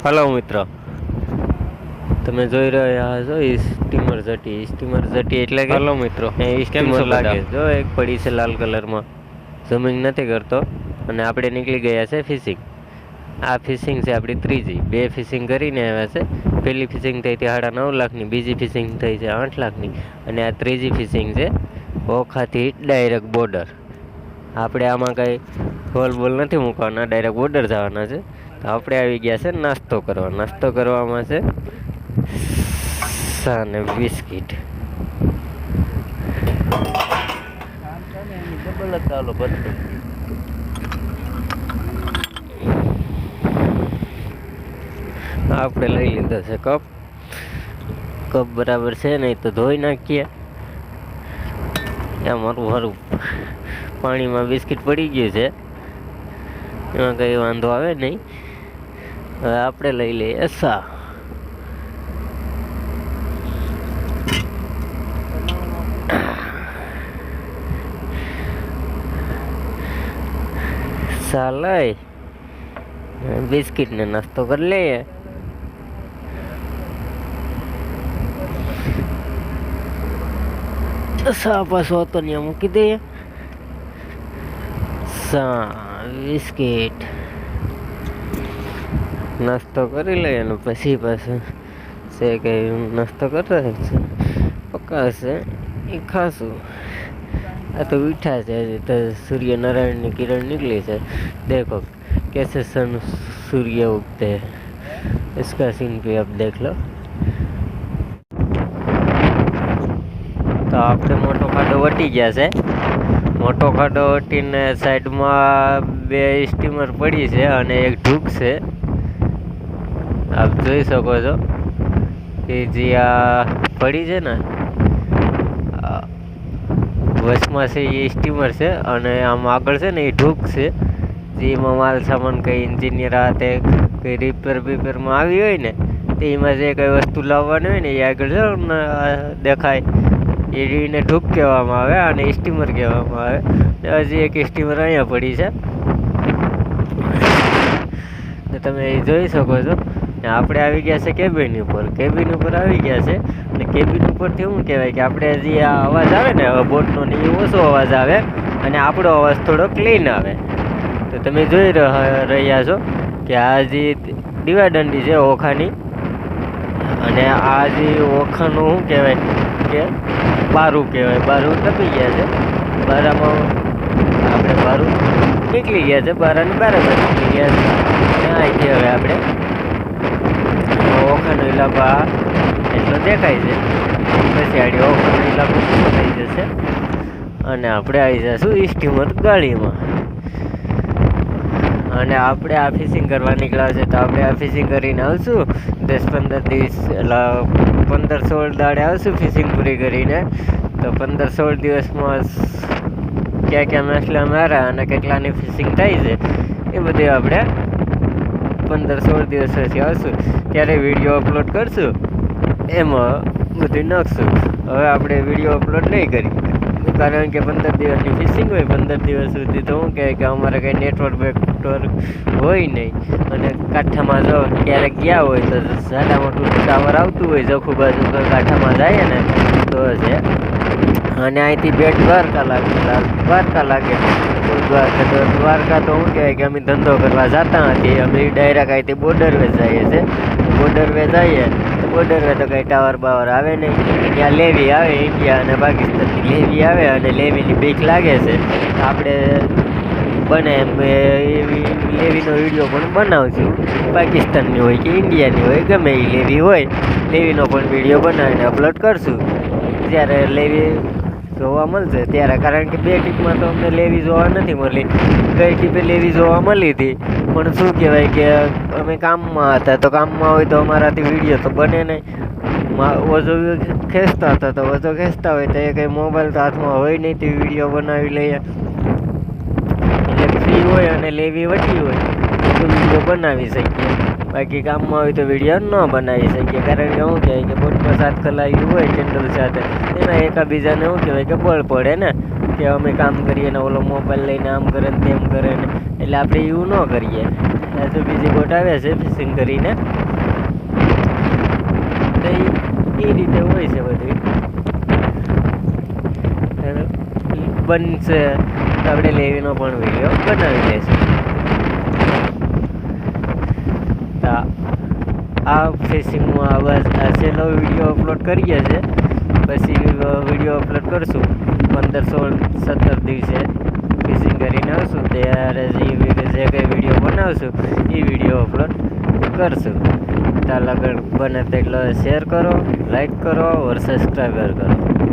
Hello મિત્રો, તમે જોઈ રહ્યા છો સ્ટીમર જટી એટલે કે હલો મિત્રો સ્ટીમર લાગે જો એક પડી છે લાલ કલરમાં, ઝૂમિંગ નથી કરતો. અને આપણે નીકળી ગયા છે ફિશિંગ. આ ફિશિંગ છે આપણી ત્રીજી. 2 ફિશિંગ કરીને આવ્યા છે. પહેલી ફિશિંગ થઈ હતી 9.5 લાખની, બીજી ફિશિંગ થઈ છે 8 લાખની અને આ ત્રીજી ફિશિંગ છે ઓખાથી ડાયરેક્ટ બોર્ડર. આપણે આમાં કંઈ હોલ બોલ નથી મૂકવાના, ડાયરેક્ટ બોર્ડર જવાના છે. તો આપણે આવી ગયા છે નાસ્તો કરવા. નાસ્તો કરવામાં છે ચા ને બિસ્કીટ. આપણે લઈ લીધો છે કપ. બરાબર છે નહીં તો ધોઈ નાખીએ. મારું પાણીમાં બિસ્કીટ પડી ગયું છે, એમાં કંઈ વાંધો આવે નહીં. હવે આપણે લઈ લઈએ ચા. ચા લઈ બિસ્કીટને નાસ્તો કરી લઈએ. ચા પાછો હતો ત્યાં મૂકી દઈએ. ચા બિસ્કીટ નાસ્તો કરી લઈએ અને પછી પાછું છે કે નાસ્તો કરતા છે પકાશે એ ખાશું. આ તો ઉઠા છે હજી તો સૂર્યનારાયણની કિરણ નીકળી છે. देखो कैसे सन सूर्य उगते हैं, इसका सीन भी आप देख लो. તો આપણે મોટો ખાડો વટી ગયા છે. મોટો ખાડો વટીને સાઈડમાં 2 સ્ટીમર પડી છે અને એક ઢૂક છે. આપ જોઈ શકો છો કે જે આ પડી છે ને વચમાં છે એ સ્ટીમર છે અને આમ આગળ છે ને એ ઢૂક છે. જેમાં માલ સામાન કંઈ એન્જિનિયર હાથે કંઈ રિપેરમાં આવી હોય ને તો એમાં જે કંઈ વસ્તુ લાવવાની હોય ને એ આગળ દેખાય એને ઢૂક કહેવામાં આવે અને સ્ટીમર કહેવામાં આવે. હજી એક સ્ટીમર અહીંયા પડી છે ને તમે એ જોઈ શકો છો. આપણે આવી ગયા છે કેબિન ઉપર. કેબિન ઉપર આવી ગયા છે અને કેબિન ઉપરથી શું કહેવાય કે આપણે હજી આ અવાજ આવે ને બોટનો ને એ ઓછો અવાજ આવે અને આપણો અવાજ થોડો ક્લીન આવે. તો તમે જોઈ રહ્યા છો કે આ જે દીવાદંડી છે ઓખાની, અને આ જે ઓખાનું શું કહેવાય કે બારું કહેવાય. બારું તપી ગયા છે. બારામાં આપણે બારું નીકળી ગયા છે. બારાની બારામાં નીકળી ગયા છે. અહીંથી હવે આપણે ઓખાનો ઇલાકો એટલો દેખાય છે. પછી આડી ઓખાનો ઇલાકો થઈ જશે અને આપણે આવી જઈશું સ્ટીમર ગાડીમાં. અને આપણે આ ફિશિંગ કરવા નીકળ્યા છે તો આપણે આ ફિશિંગ કરીને આવશું 10-15 દિવસ, એટલે 15-16 દાડે આવશું ફિશિંગ પૂરી કરીને. તો 15-16 દિવસમાં ક્યાં માછલા મારા અને કેટલાની ફિશિંગ થાય છે એ બધી આપણે 15-16 દિવસ પછી આવશું ત્યારે વિડીયો અપલોડ કરશું. એમાં બધું નાખશું. હવે આપણે વિડીયો અપલોડ નહીં કરીએ કારણ કે 15 દિવસની ફિશિંગ હોય. 15 દિવસ સુધી તો શું કહે કે અમારે કંઈ નેટવર્ક હોય નહીં અને કાંઠામાં જો ક્યારેક ગયા હોય તો સાડા મોટું ટાવર આવતું હોય જખુ બાજુ કાંઠામાં જાય ને તો છે. અને અહીંથી બેટ દ્વારકા લાગે. દ્વારકા તો શું કહેવાય કે અમે ધંધો કરવા જતા હતી. અમે ડાયરેક્ટ અહીંથી બોર્ડરવે જઈએ છીએ. બોર્ડરવે જઈએ તો બોર્ડરવે તો કંઈ ટાવર બાવર આવે નહીં. ત્યાં લેવી આવે, ઇન્ડિયા અને પાકિસ્તાનની લેવી આવે અને લેવીની બીક લાગે છે. આપણે બને એમ એવી લેવીનો વિડીયો પણ બનાવશું. પાકિસ્તાનની હોય કે ઇન્ડિયાની હોય ગમે એ લેવી હોય, લેવીનો પણ વિડીયો બનાવીને અપલોડ કરશું જ્યારે લેવી જોવા મળશે ત્યારે. કારણ કે 2 ટીપમાં તો અમને લેવી જોવા નથી મળી. ગઈ ટીપે લેવી જોવા મળી હતી પણ શું કહેવાય કે અમે કામમાં હતા. તો કામમાં હોય તો અમારાથી વિડીયો તો બને નહીં. ઓછો ખેંચતા હતા તો ઓછો ખેંચતા હોય તો એ કંઈ મોબાઈલ તો હાથમાં હોય નહીં તે વિડીયો બનાવી લઈએ. એટલે ફ્રી હોય અને લેવી વટી હોય તો વિડીયો બનાવી શકીએ. બાકી કામમાં હોય તો વિડીયો ન બનાવી શકીએ. કારણ કે શું કહેવાય કે બોટમાં 7 કલાક હોય કેન્ડલ સાથે એના એકાબીજાને શું કહેવાય કે બળ પડે ને કે અમે કામ કરીએ ને ઓલો મોબાઈલ લઈને આમ કરે ને તેમ કરે ને. એટલે આપણે એવું ન કરીએ. તો બીજી બોટ આવે છે ફિશિંગ કરીને, તો એ રીતે હોય છે બધું. બનશે તો આપણે લેવીનો પણ વિડીયો બનાવી લઈશું. આ ફિશિંગમાં આ છેલ્લો વિડીયો અપલોડ કરીએ છીએ, પછી વિડીયો અપલોડ કરશું 15-16-17 દિવસે ફિશિંગ કરીને આવશું, ત્યારે જે કંઈ વિડીયો બનાવશું એ વિડીયો અપલોડ કરશું. ત્યાં લગન બને તેટલો શેર કરો, લાઈક કરો और સબસ્ક્રાઈબર કરો.